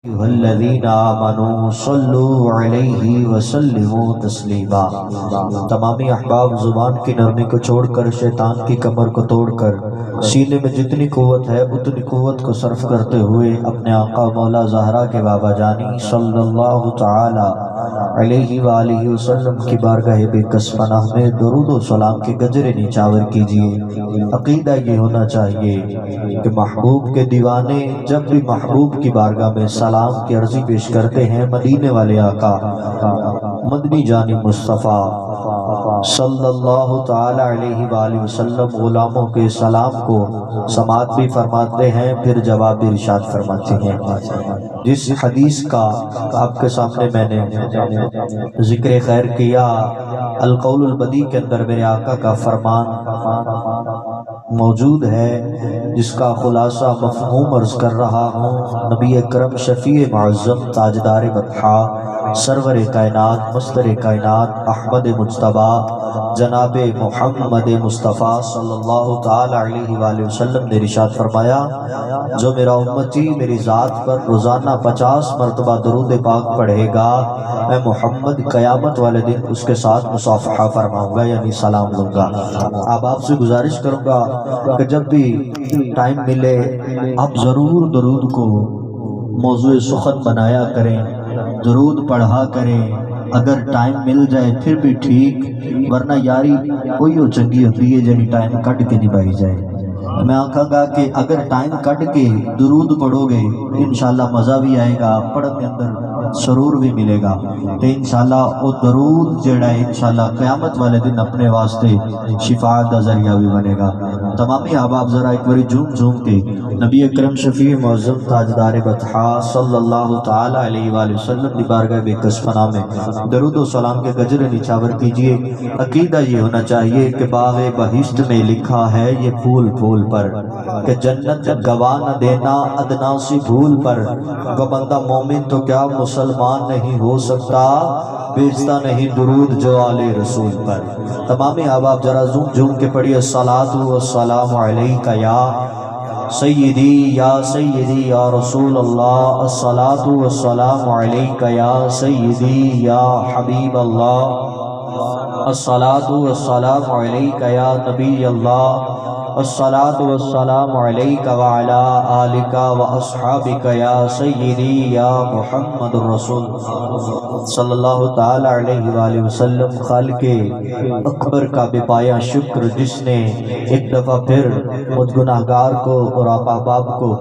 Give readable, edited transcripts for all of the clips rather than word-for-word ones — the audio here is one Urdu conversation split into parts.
الذین آمنوا صلوا علیہ وسلموا تسلیما۔ تمامی احباب زبان کی نرمی کو چھوڑ کر، شیطان کی کمر کو توڑ کر، سینے میں جتنی قوت ہے اتنی قوت کو صرف کرتے ہوئے اپنے آقا مولا زہرا کے بابا جانی صلی اللہ تعالی علیہ وآلہ وسلم کی بارگاہ بے کس پناہ میں درود و سلام کے گجرے نیچاور کیجئے۔ عقیدہ یہ ہونا چاہیے کہ محبوب کے دیوانے جب بھی محبوب کی بارگاہ میں سلام کی عرضی پیش کرتے ہیں، مدینے والے آقا مدنی جانی مصطفیٰ صلی اللہ تعالی علیہ وآلہ وسلم غلاموں کے سلام کو سماعت بھی فرماتے ہیں، پھر جواب بھی ارشاد فرماتے ہیں۔ جس حدیث کا آپ کے سامنے میں نے ذکر خیر کیا، القول البدی کے اندر میرے آقا کا فرمان موجود ہے، جس کا خلاصہ مفہوم عرض کر رہا ہوں۔ نبی اکرم شفیع معظم تاجدار بطحا سرور کائنات مستر کائنات احمد مجتبیٰ جناب محمد مصطفیٰ صلی اللہ تعالی علیہ وآلہ وسلم نے ارشاد فرمایا، جو میرا امتی میری ذات پر روزانہ 50 مرتبہ درود پاک پڑھے گا، میں محمد قیامت والے دن اس کے ساتھ مصافحہ فرماؤں گا، یعنی سلام لوں گا۔ اب آپ سے گزارش کروں گا کہ جب بھی ٹائم ملے آپ ضرور درود کو موضوع سخن بنایا کریں، درود پڑھا کریں۔ اگر ٹائم مل جائے پھر بھی ٹھیک، ورنہ یاری کوئی ہو چنگی ہوتی ہے جنہی ٹائم کٹ کے نبھائی جائے۔ میں آقا گا کہ اگر ٹائم کٹ کے درود پڑھو گے انشاءاللہ مزہ بھی آئے گا، پڑھنے اندر سرور بھی ملے گا، تو انشاءاللہ وہ درود جڑا ہے انشاءاللہ قیامت والے دن اپنے واسطے شفاعت کا ذریعہ بھی بنے گا۔ تمامی احباب ذرا ایک باری جھوم جھوم کے نبی اکرم شفیع معظم تاجدار بطحا صلی اللہ تعالی علیہ وآلہ وسلم دی بارگاہ بے کس پناہ میں درود و سلام کے گجر نچاور کیجئے۔ عقیدہ یہ ہونا چاہیے کہ باغ بہشت میں لکھا ہے یہ پھول پھول پر کہ جنت گواہ نہ دینا ادنا سی بھول پر، وہ بندہ مومن تو کیا مسلمان نہیں ہو سکتا، بیچتا نہیں درود جو آل رسول پر۔ تمامی احباب ذرا زوم جھوم کے پڑھیے، الصلاۃ والسلام علیکہ یا سیدی یا رسول اللہ، الصلاۃ والسلام علیکہ یا سیدی یا حبیب اللہ، الصلاۃ والسلام علیکہ یا نبی اللہ، الصلاۃ والسلام علیکہ وعلا آلکہ واصحابکہ یا سیدی یا محمد الرسول صلی اللہ تعالی علیہ وآلہ وسلم۔ خالق اکبر کا بے پایا شکر جس نے ایک دفعہ پھر مجھ گناہگار کو اور آپ احباب کو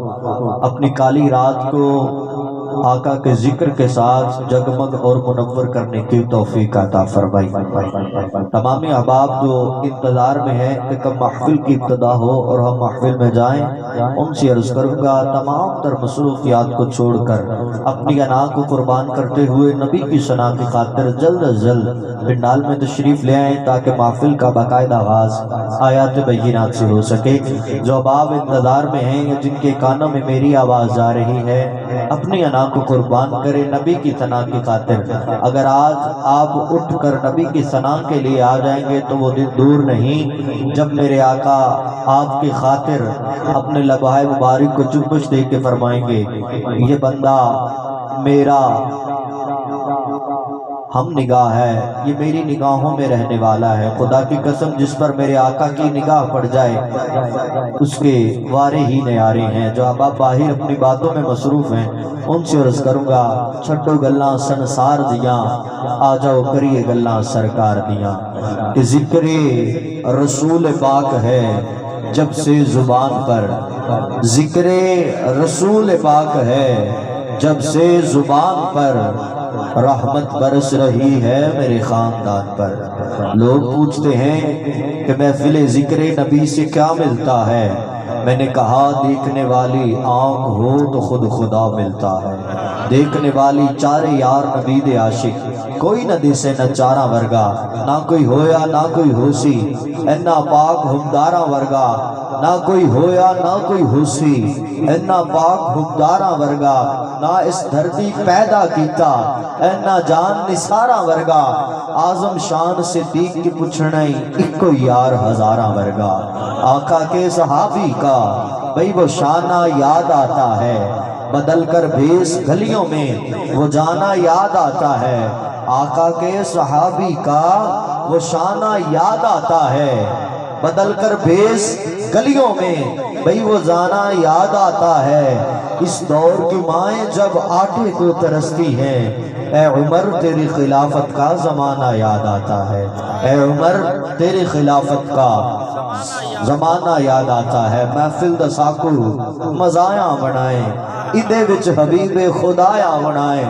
اپنی کالی رات کو آقا کے ذکر کے ساتھ جگمگ اور منور کرنے کی توفیق عطا فرمائی۔ تمامی احباب جو انتظار میں ہیں کہ کب محفل کی ابتدا ہو اور ہم محفل میں جائیں، ان سے عرض کروں گا تمام تر مصروفیات کو چھوڑ کر اپنی انا کو قربان کرتے ہوئے نبی کی ثنا کی خاطر جلد از جلد پنڈال میں تشریف لے آئیں تاکہ محفل کا باقاعدہ آغاز آیات بینات سے ہو سکے۔ جو احباب انتظار میں ہیں، جن کے کانوں میں میری آواز آ رہی ہے، اپنی انا کو قربان کرے نبی کی ثنا کی خاطر۔ اگر آج آپ اٹھ کر نبی کی ثنا کے لیے آ جائیں گے تو وہ دن دور نہیں جب میرے آقا آپ کی خاطر اپنے لبہ مبارک کو چومش دے کے فرمائیں گے، یہ بندہ میرا ہم نگاہ ہے، یہ میری نگاہوں میں رہنے والا ہے۔ خدا کی قسم جس پر میرے آقا کی نگاہ پڑ جائے اس کے وارے ہی نیارے ہیں۔ جو اب آپ باہر اپنی باتوں میں مصروف ہیں ان سے عرض کروں گا، چھٹو گلاں سنسار دیاں آ جاؤ کریے گلاں سرکار دیاں، کہ ذکر رسول پاک ہے جب سے زبان پر، ذکر رسول پاک ہے جب سے زبان پر، رحمت برس رہی ہے میرے خاندان پر۔ لوگ پوچھتے ہیں کہ محفل ذکر نبی سے کیا ملتا ہے؟ میں نے کہا دیکھنے والی آنکھ ہو تو خود خدا ملتا ہے، دیکھنے والی چارے یار نبی دے عاشق، کوئی نہ دیسے نہ چارہ ورگا، نہ کوئی ہویا نہ کوئی ہوسی، اینا پاک ہمدارہ ورگا، نہ کوئی ہویا نہ کوئی ہوسی، اینا پاک ہمدارہ ورگا، نہ اس دھرتی پیدا کیتا، اینا جان نثارہ ورگا، آزم شان صدیق کی پچھڑائی اکو یار ہزارہ ورگا۔ آقا کے صحابی کا بھئی وہ شانہ یاد آتا ہے، بدل کر بھیس گلیوں میں وہ جانا یاد آتا ہے، آقا کے صحابی کا وہ شانہ یاد آتا ہے، بدل کر بھیس گلیوں میں بھئی وہ جانا یاد آتا ہے، اس دور کی مائیں جب آٹے کو ترستی ہیں، اے عمر تیری خلافت کا زمانہ یاد آتا ہے، اے عمر تیری خلافت کا زمانہ یاد آتا ہے۔ محفل دا ساکو مزایاں بنائیں، ادھے وچ حبیب خدایاں بنائیں،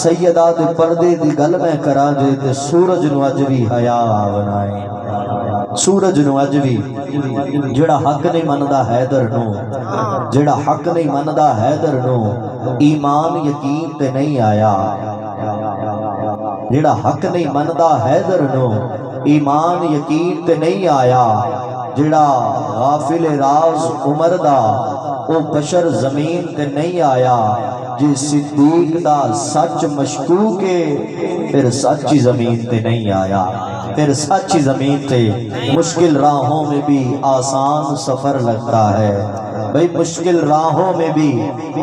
سیدہ دے پردے دی گل میں کرا دے تے سورج نو اج وی حیا بنائیں، سورج نو اج وی جڑا حق نہیں مندا حیدر نو، جڑا حق نہیں مندا حیدر نو، ایمان یقین تے نہیں آیا، جڑا حق نہیں مندا حیدر نو، ایمان یقین تے نہیں آیا، جڑا غافل راز عمر دا او بشر زمین تے نہیں آیا، جی صدیق دا سچ مشکوکے پھر سچی زمین تے نہیں آیا، پھر سچی زمین تے مشکل راہوں میں بھی آسان سفر لگتا ہے، بھئی مشکل راہوں میں بھی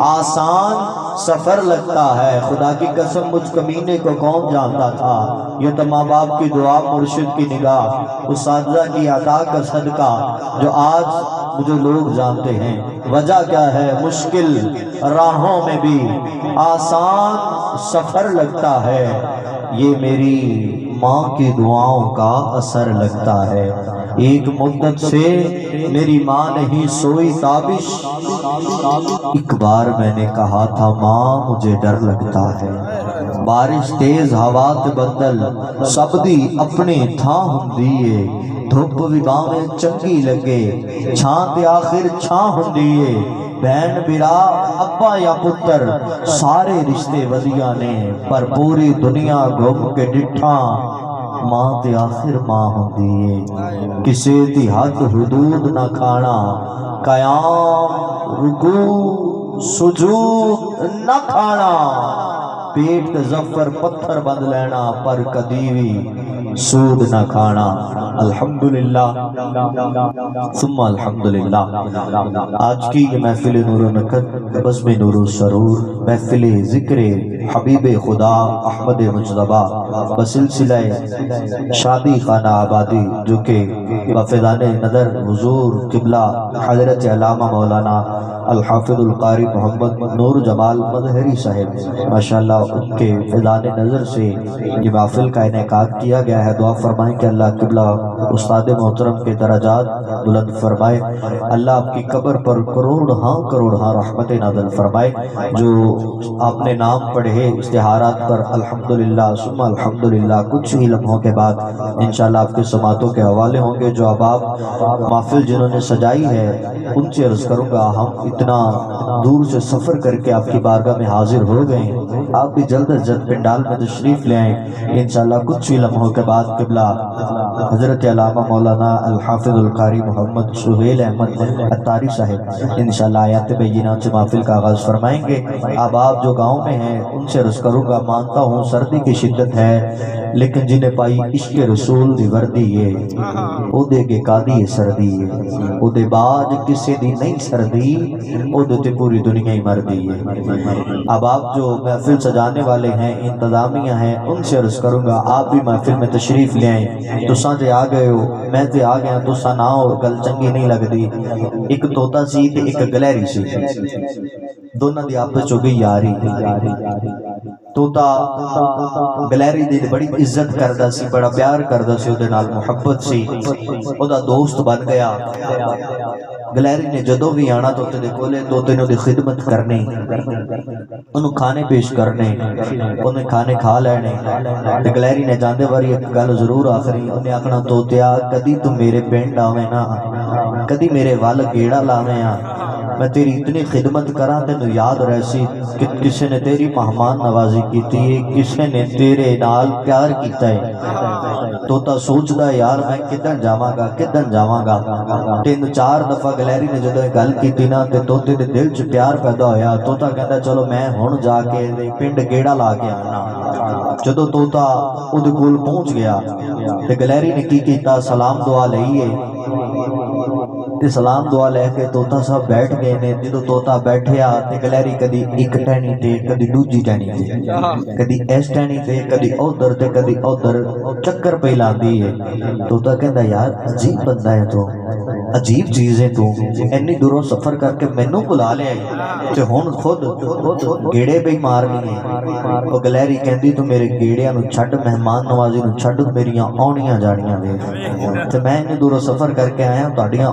آسان سفر لگتا ہے۔ خدا کی قسم مجھ کمینے کو کون جانتا تھا، یہ تو ماں باپ کی دعا، مرشد کی نگاہ، اساتذہ کی عطا کا صدقہ جو آج مجھے لوگ جانتے ہیں۔ وجہ کیا ہے؟ مشکل راہوں میں بھی آسان سفر لگتا ہے، یہ میری ماں کی دعاؤں کا اثر لگتا ہے۔ ایک مدت سے میری ماں نہیں سوئی تابش، ایک بار میں نے کہا تھا ماں مجھے ڈر لگتا ہے، بارش تیز ہوا تے بدل سب دی اپنے تھاں ہوندی ہے، دھوپ بھی باہیں چنگی لگے چھاں تے آخر چھاں ہوندی ہے، بہن برا ابا یا پتر سارے رشتے ودیاں نے، پر پوری دنیا گھوم کے ڈٹھا ماں تے آخر ماں ہوندی ہے، کسے دی حد حدود نہ کھانا، قیام رکوع سجود نہ کھانا، پیٹ تے ظفر پتھر بند لینا پر کدی بھی سود نہ کھانا۔ الحمدللہ ثم الحمدللہ۔ آج کی یہ محفل نور و نکہت بزم نور و سرور، محفل ذکر حبیب خدا احمد مجتبیٰ بسلسلہ شادی خانہ آبادی، جو کہ وفدان نظر حضور قبلہ حضرت علامہ مولانا الحافظ القاری محمد نور جمال مظہری صاحب ماشاءاللہ ان کے فیضان نظر سے یہ محفل کا انعقاد کیا گیا ہے۔ دعا فرمائیں کہ اللہ قبلہ استاد محترم کے درجات بلند فرمائے، اللہ آپ کی قبر پر کروڑ رحمت نازل فرمائے، جو آپ نے نام پڑھے اشتہارات پر الحمدللہ ثم الحمدللہ کچھ ہی لمحوں کے بعد انشاءاللہ آپ کے سماعتوں کے حوالے ہوں گے۔ جو اب محفل جنہوں نے سجائی ہے ان سے عرض کروں گا، ہم اتنا دور سے سفر کر کے آپ کی بارگاہ میں حاضر ہو گئے، آپ بھی جلد از جلد پنڈال میں تشریف لے آئیں، انشاءاللہ کچھ ہی لمحوں کے بعد قبلہ حضرت علامہ مولانا الحافظ القاری محمد سہیل احمد عطاری صاحب انشاءاللہ آیات بینات سے محفل کا آغاز فرمائیں گے۔ اب آپ جو گاؤں میں ہیں ان سے عرض کروں گا، مانتا ہوں سردی کی شدت ہے لیکن جنہیں پائی عشق رسول دی وردی ہے، او دے کے قادی سردی ہے، او دے باج کسی دی نہیں سردی، او دے تے پوری دنیا ہی مردی ہے۔ اب آپ جو محفل سجانے والے ہیں، انتظامیہ ہیں، ان سے عرض کروں گا آپ بھی محفل میں تشریف لے آئیں۔ تساں تے آ گئے ہو، میں تے آ گیا، تساں نہ ہو گل چنگی نہیں لگ دی۔ ایک طوطا سی تے ایک گلہری سی، دونوں دی آپس ہو گئی یاری۔ طوطا گلہری دی بڑی عزت کردہ سی، بڑا پیار کردہ سی، اودے نال محبت سی، اودہ دوست بن گیا۔ گلہری نے جدو بھی آنا طوطے دے کولے، طوطے نے دی خدمت کرنی، انہوں کھانے پیش کرنے، انہیں کھانے کھا لینے۔ گلہری نے جاندے واری ایک گل ضرور آخری، انہیں آکھنا طوطیا کدی تم میرے پینڈ آویں نا، کدی میرے وال گیڑا لاویں آ، میں تیری اتنی خدمت کراں تینو یاد رہسی کہ کسے نے تیری مہمان نوازی کیتی ہے، کسے نے تیرے نال پیار کیتا ہے۔ طوطا سوچدا ہے یار میں کدن جاواں گا۔ تین چار دفعہ گلہری نے جدو گل کیتی نا تے طوطے دے دل چ پیار پیدا ہویا۔ طوطا کہندا چلو میں ہن جا کے پنڈ گیڑا لا کے آنا۔ جدو طوطا اودے کول پہنچ گیا تے گلہری نے کی کیتا، سلام دعا لئیے ਤੇ ਸਲਾਮ ਦੁਆ ਲੈ ਕੇ ਤੋਤਾ ਸਾਹਿਬ ਬੈਠ ਗਏ ਨੇ। ਜਦੋਂ ਤੋਤਾ ਬੈਠਿਆ ਤੇ ਗਲਹਿਰੀ ਕਦੀ ਇੱਕ ਟਹਿਣੀ ਤੇ ਕਦੀ ਦੂਜੀ ਟਹਿਣੀ ਤੇ, ਕਦੀ ਇਸ ਟਹਿਣੀ ਤੇ ਕਦੀ ਉਧਰ ਤੇ ਕਦੀ ਉਧਰ ਚੱਕਰ ਪਈ ਲਾਂਦੀ ਹੈ। ਤੋਤਾ ਕਹਿੰਦਾ ਯਾਰ ਅਜੀਬ ਬੰਦਾ ਹੈ ਤੂੰ, ਅਜੀਬ ਚੀਜ਼ ਹੈ ਤੂੰ, ਇੰਨੀ ਦੂਰੋਂ ਸਫ਼ਰ ਕਰਕੇ ਮੈਨੂੰ ਬੁਲਾ ਲਿਆ ਤੇ ਹੁਣ ਖੁਦ ਗੇੜੇ ਪਈ ਮਾਰਨੀ ਹੈ। ਉਹ ਗਲਹਿਰੀ ਕਹਿੰਦੀ ਤੂੰ ਮੇਰੇ ਗੇੜਿਆਂ ਨੂੰ ਛੱਡ, ਮਹਿਮਾਨ ਨਵਾਜ਼ੀ ਨੂੰ ਛੱਡ, ਮੇਰੀਆਂ ਆਉਣੀਆਂ ਜਾਣੀਆਂ ਵੇਖ। ਤੇ ਮੈਂ ਇੰਨੀ ਦੂਰੋਂ ਸਫ਼ਰ ਕਰਕੇ ਆਇਆ, ਤੁਹਾਡੀਆਂ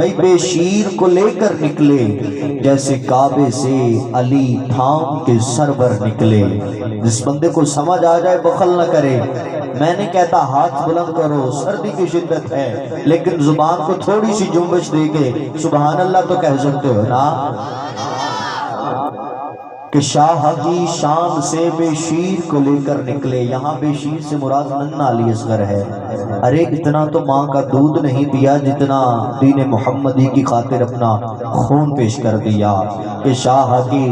بھائی بے شیر کو لے کر نکلے جیسے کعبے سے علی تھام کے سرور نکلے۔ جس بندے کو سمجھ آ جائے بخل نہ کرے۔ میں نہیں کہتا ہاتھ بلند کرو، سردی کی شدت ہے، لیکن زبان کو تھوڑی سی جنبش دے کے سبحان اللہ تو کہہ سکتے ہو نا کہ شاہ کی شان سے بے شیر کو لے کر نکلے۔ یہاں بے شیر سے مراد ننھا علی اصغر ہے۔ ارے اتنا تو ماں کا دودھ نہیں پیا جتنا دین محمدی کی خاطر اپنا خون پیش کر دیا کہ شاہ کی۔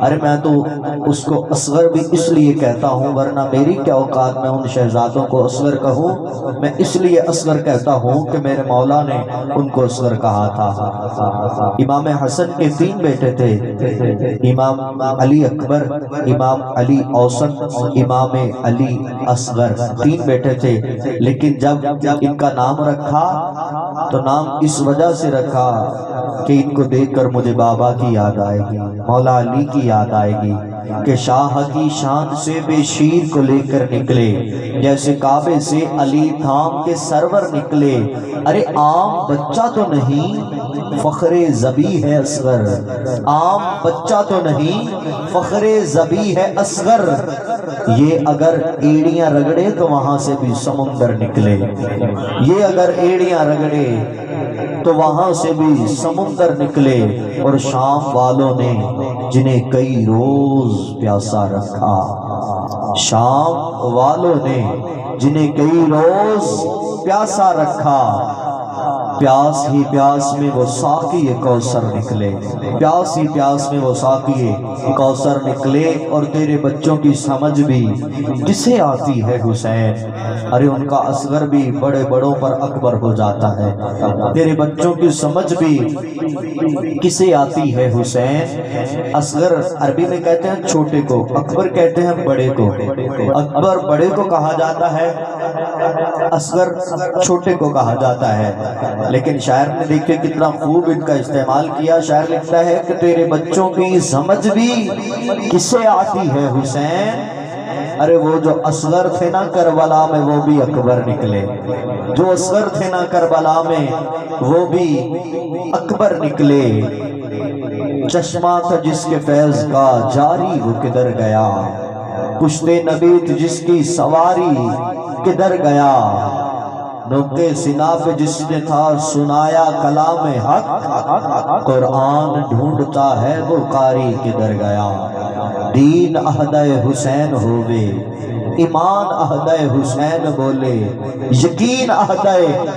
ارے میں تو اس کو اصغر بھی اس لیے کہتا ہوں، ورنہ میری کیا اوقات میں ان شہزادوں کو اصغر کہوں۔ میں اس لیے اصغر کہتا ہوں کہ میرے مولا نے ان کو اصغر کہا تھا۔ امام حسن کے 3 بیٹے تھے، امام علی اکبر، امام علی اوسط، امام علی اصغر، 3 بیٹے تھے۔ لیکن جب ان کا نام رکھا تو نام اس وجہ سے رکھا کہ ان کو دیکھ کر مجھے بابا کی یاد آئے گی، مولا علی کی یاد آئے گی کہ شاہ کی شان سے بے شیر کو لے کر نکلے جیسے کعبے سے علی تھام کے سرور نکلے۔ ارے عام بچہ تو نہیں، فخر ذبی ہے اصغر، عام بچہ تو نہیں، فخر ذبی ہے اصغر۔ یہ اگر ایڑیاں رگڑے تو وہاں سے بھی سمندر نکلے، یہ اگر ایڑیاں رگڑے تو وہاں سے بھی سمندر نکلے۔ اور شام والوں نے جنہیں کئی روز پیاسا رکھا، شام والوں نے جنہیں کئی روز پیاسا رکھا، پیاس ہی پیاس میں وہ ساقی کوثر نکلے، پیاس ہی پیاس میں وہ ساقی کوثر نکلے۔ اور تیرے بچوں کی سمجھ بھی کسے آتی ہے حسین؟ ارے ان کا اصغر بھی بڑے بڑوں پر اکبر ہو جاتا ہے۔ تیرے بچوں کی سمجھ بھی کسے آتی ہے حسین؟ اصغر عربی میں کہتے ہیں چھوٹے کو، اکبر کہتے ہیں بڑے کو۔ اکبر بڑے کو کہا جاتا ہے، اصغر چھوٹے کو کہا جاتا ہے۔ لیکن شاعر نے دیکھے کتنا خوب ان کا استعمال کیا۔ شاعر لکھتا ہے کہ تیرے بچوں کی سمجھ بھی کسے آتی ہے حسین؟ ارے وہ جو اصغر تھے نا کربلا میں وہ بھی اکبر نکلے، جو اصغر تھے نا کربلا میں وہ بھی اکبر نکلے۔ چشمہ تھا جس کے فیض کا جاری وہ کدھر گیا، پشتے نبی تھی جس کی سواری کدھر گیا، نوکے سنا پہ جس نے تھا سنایا کلام حق، قرآن ڈھونڈتا ہے وہ قاری کدھر گیا۔ دین عہدہ حسین ہووے، ایمان عہدہ حسین بولے، یقین عہدہ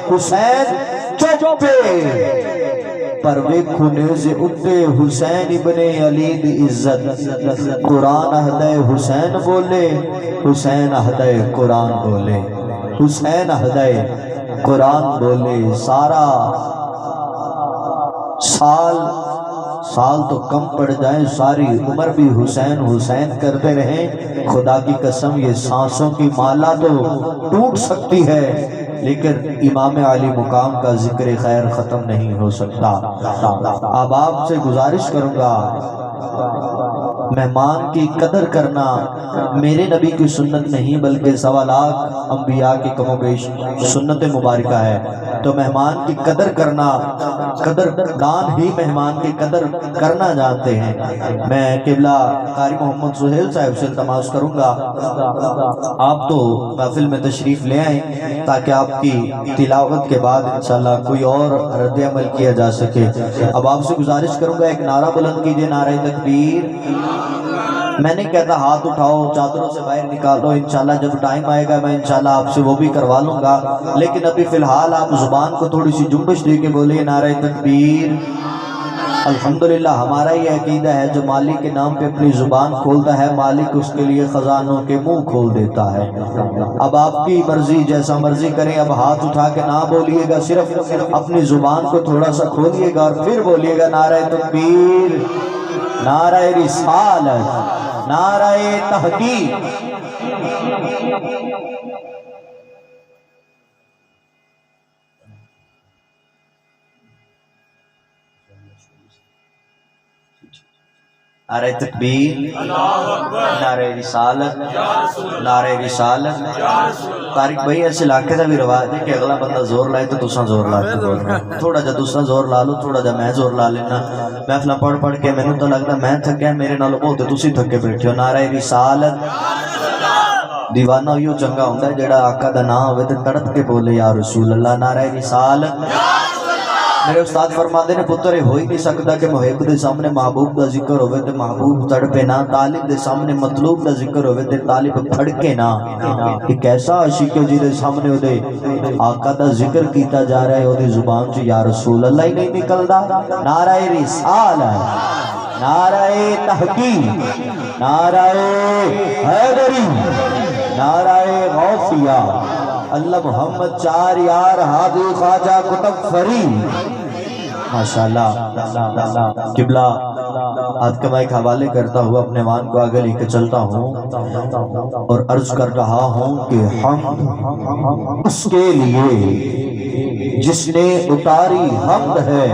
حسین چپے، پر ویکھو نیزے اٹھے حسین ابن علی دی عزت۔ قرآن عہدہ حسین بولے، حسین عہدہ قرآن بولے، حسین عہدہ قرآن بولے۔ سارا سال تو کم پڑ جائیں، ساری عمر بھی حسین حسین کرتے رہیں، خدا کی قسم یہ سانسوں کی مالا تو ٹوٹ سکتی ہے لیکن امام علی مقام کا ذکر خیر ختم نہیں ہو سکتا۔ اب آپ سے گزارش کروں گا مہمان کی قدر کرنا میرے نبی کی سنت نہیں بلکہ سوا لاکھ انبیاء کی کم و بیش سنت مبارکہ ہے۔ تو مہمان کی قدر کرنا، قدر دان ہی مہمان کی قدر کرنا جانتے ہیں۔ میں قبلہ قاری محمد سہیل صاحب سے التماس کروں گا آپ تو محفل میں تشریف لے آئیں تاکہ آپ کی تلاوت کے بعد انشاءاللہ کوئی اور رد عمل کیا جا سکے۔ اب آپ سے گزارش کروں گا ایک نعرہ بلند کیجئے، نعرہ تکبیر۔ میں نہیں کہتا ہاتھ اٹھاؤ چادروں سے باہر نکالو، انشاءاللہ جب ٹائم آئے گا میں انشاءاللہ آپ سے وہ بھی کروا لوں گا، لیکن ابھی فی الحال آپ زبان کو تھوڑی سی جنبش دے کے بولے نعرہ تکبیر۔ الحمدللہ ہمارا یہ عقیدہ ہے جو مالک کے نام پہ اپنی زبان کھولتا ہے مالک اس کے لیے خزانوں کے منہ کھول دیتا ہے۔ اب آپ کی مرضی جیسا مرضی کریں، اب ہاتھ اٹھا کے نہ بولیے گا، صرف اپنی زبان کو تھوڑا سا کھولیے گا اور پھر بولیے گا نعرہ تکبیر، نعرہ رسالت، نعرہ تحقیق۔ نعرہ تکبیر، نعرہ رسالت، نعرہ رسالت۔ طارق بھائی ایسے علاقے کا بھی رواج ہے کہ اگلا بندہ زور لائے تو تساں زور لا کے بولنا، تھوڑا جا دوسرا زور لا لو، تھوڑا جا میں زور لا لینا۔ محفلاں پڑھ پڑھ کے مینوں تو لگدا میں تھکیا، میرے نال بہت تسی تھکے بیٹھے ہو۔ نعرہ رسالت۔ دیوانہ ہوئیو چنگا ہوندا ہے جیڑا آقا دا نام ہوئے تے تڑپ کے بولے یا رسول اللہ۔ نعرہ رسالت۔ میرے استاد فرماندے نے پتر ہو ہی نہیں سکتا کہ محب دے سامنے محبوب دا ذکر ہوئے تے محبوب تڑپے نہ، طالب دے سامنے مطلوب دا ذکر ہوئے تے طالب پھڑکے نہ۔ ایک ایسا عاشق ہے جیدے سامنے ہو دے آقا دا ذکر کیتا جا رہا ہے، ہو دے زبان چ یا رسول اللہ ہی نہیں نکلدا۔ نعرہ رسالت، نعرہ تحقیق، نعرہ حیدری، نعرہ غوثیہ، اللہ محمد چار یار ہادی خواجہ کتب فری۔ ماشاءاللہ قبلہ ہاتھ کا مائک حوالے کرتا ہوا اپنے وان کو آگے لے کے چلتا ہوں اور عرض کر رہا ہوں کہ حمد اس کے لیے جس نے اتاری حمد ہے